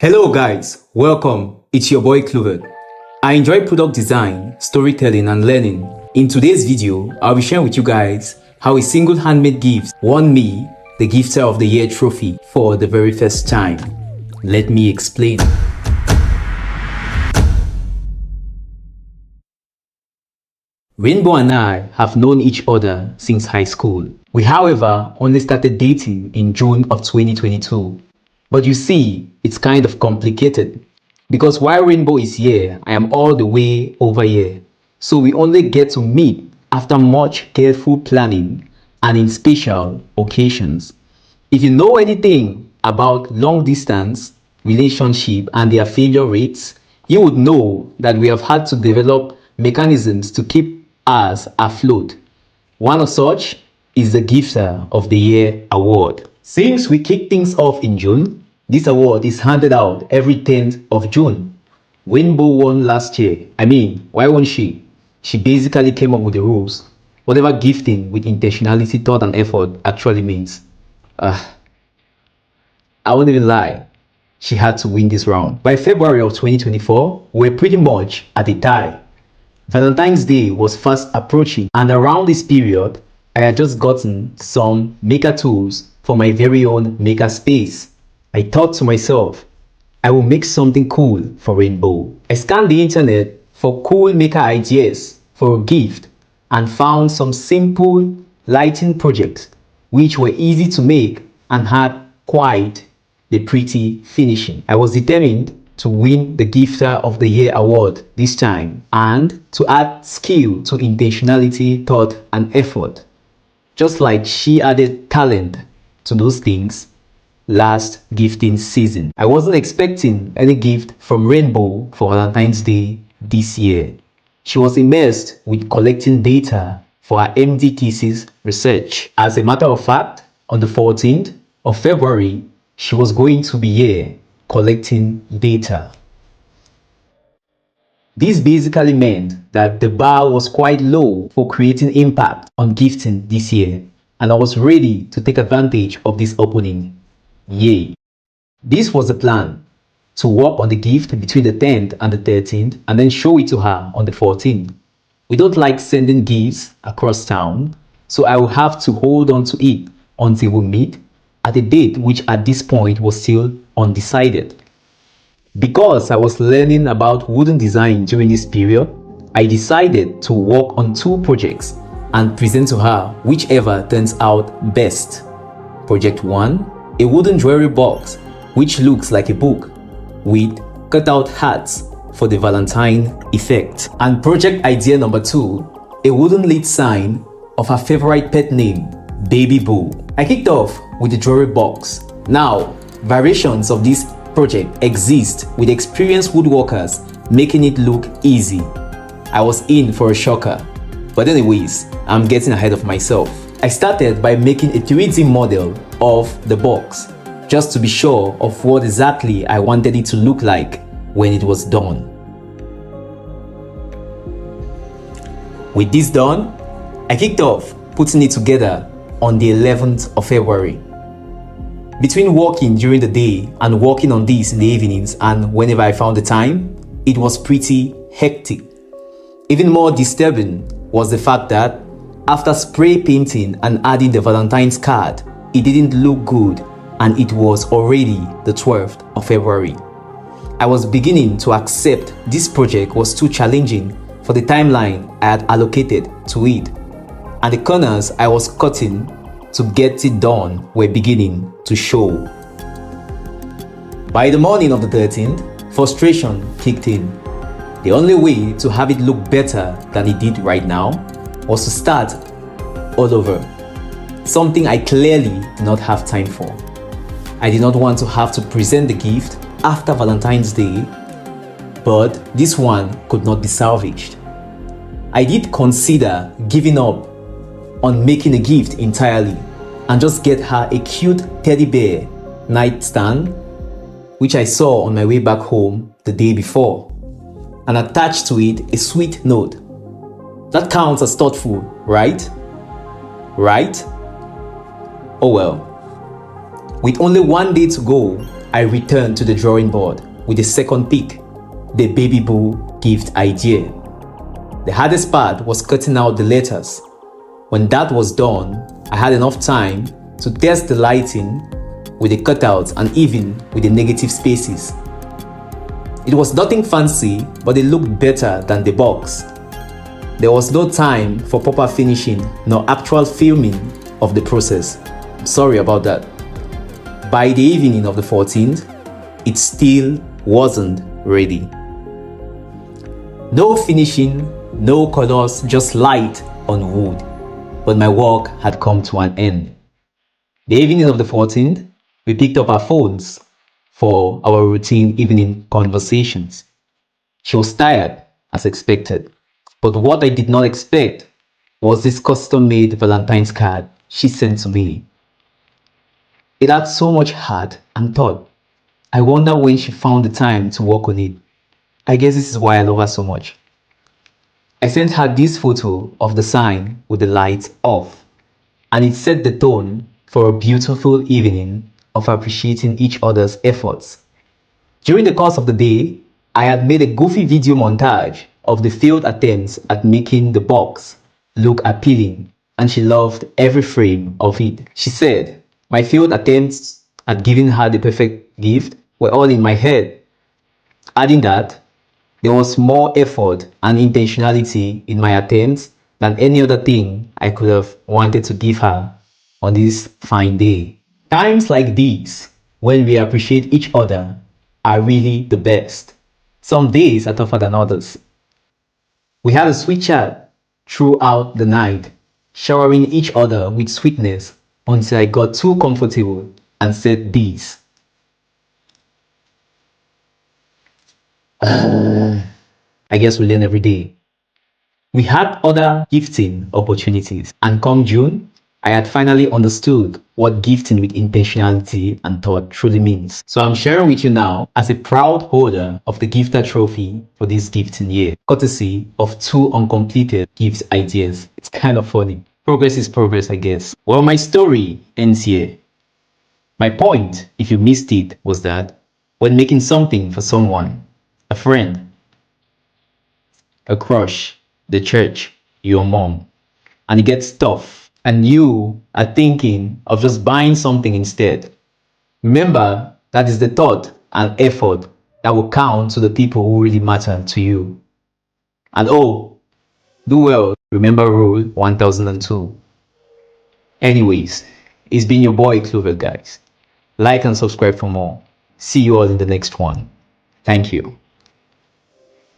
Hello guys, welcome. It's your boy Clover. I enjoy product design, storytelling and learning. In today's video, I'll be sharing with you guys how a single handmade gift won me the Gifter of the Year trophy for the very first time. Let me explain. Rainbow and I have known each other since high school. We, however, only started dating in June of 2022. But you see, it's kind of complicated. Because while Rainbow is here, I am all the way over here. So we only get to meet after much careful planning and in special occasions. If you know anything about long distance relationship and their failure rates, you would know that we have had to develop mechanisms to keep us afloat. One of such is the Gifter of the Year award. Since we kicked things off in June, this award is handed out every 10th of June. Rainbow won last year. Why won't she? She basically came up with the rules. Whatever gifting with intentionality, thought and effort actually means. I won't even lie. She had to win this round. By February of 2024, we're pretty much at a tie. Valentine's Day was fast approaching, and around this period, I had just gotten some maker tools for my very own maker space. I thought to myself, I will make something cool for Rainbow. I scanned the internet for cool maker ideas for a gift and found some simple lighting projects which were easy to make and had quite the pretty finishing. I was determined to win the Gifter of the Year award this time and to add skill to intentionality, thought and effort. Just like she added talent to those things last gifting season. I wasn't expecting any gift from Rainbow for Valentine's Day this year. She was immersed with collecting data for her MD thesis research. As a matter of fact, on the 14th of February, she was going to be here collecting data. This basically meant that the bar was quite low for creating impact on gifting this year, and I was ready to take advantage of this opening. Yay! This was the plan, to work on the gift between the 10th and the 13th and then show it to her on the 14th. We don't like sending gifts across town, so I will have to hold on to it until we meet at a date which at this point was still undecided. Because I was learning about wooden design during this period, I decided to work on two projects and present to her whichever turns out best. Project 1, a wooden jewelry box which looks like a book with cutout hearts for the Valentine effect. And project idea number 2, a wooden lead sign of her favorite pet name, Baby Boo. I kicked off with the jewelry box. Now, variations of this project exist with experienced woodworkers making it look easy. I was in for a shocker. But anyways, I'm getting ahead of myself. I started by making a 3D model of the box, just to be sure of what exactly I wanted it to look like when it was done. With this done, I kicked off putting it together on the 11th of February. Between working during the day and working on this in the evenings and whenever I found the time, it was pretty hectic. Even more disturbing was the fact that after spray painting and adding the Valentine's card, it didn't look good and it was already the 12th of February. I was beginning to accept this project was too challenging for the timeline I had allocated to it, and the corners I was cutting to get it done were beginning to show. By the morning of the 13th, frustration kicked in. The only way to have it look better than it did right now was to start all over, something I clearly did not have time for. I did not want to have to present the gift after Valentine's Day, but this one could not be salvaged. I did consider giving up on making a gift entirely and just get her a cute teddy bear nightstand which I saw on my way back home the day before, and attach to it a sweet note. That counts as thoughtful, right? Right? Oh well. With only one day to go, I returned to the drawing board with a second pick, the baby boo gift idea. The hardest part was cutting out the letters. When that was done, I had enough time to test the lighting with the cutouts and even with the negative spaces. It was nothing fancy, but it looked better than the box. There was no time for proper finishing nor actual filming of the process. I'm sorry about that. By the evening of the 14th, it still wasn't ready. No finishing, no colors, just light on wood. But my work had come to an end. The evening of the 14th, we picked up our phones for our routine evening conversations. She was tired, as expected. But what I did not expect was this custom-made Valentine's card she sent to me. It had so much heart and thought. I wonder when she found the time to work on it. I guess this is why I love her so much. I sent her this photo of the sign with the lights off, and it set the tone for a beautiful evening of appreciating each other's efforts. During the course of the day, I had made a goofy video montage of the failed attempts at making the box look appealing, and she loved every frame of it. She said, my failed attempts at giving her the perfect gift were all in my head, adding that there was more effort and intentionality in my attempts than any other thing I could have wanted to give her on this fine day. Times like these, when we appreciate each other, are really the best. Some days are tougher than others. We had a sweet chat throughout the night, showering each other with sweetness until I got too comfortable and said this. I guess we learn every day. We had other gifting opportunities, and come June, I had finally understood what gifting with intentionality and thought truly means. So I'm sharing with you now as a proud holder of the gifter trophy for this gifting year, courtesy of 2 uncompleted gift ideas. It's kind of funny. Progress is progress, I guess. Well, my story ends here. My point, if you missed it, was that when making something for someone, a friend, a crush, the church, your mom, and it gets tough, and you are thinking of just buying something instead, remember that is the thought and effort that will count to the people who really matter to you. And oh, do well, remember rule 1002. Anyways, it's been your boy Clover, guys. Like and subscribe for more. See you all in the next one. Thank you.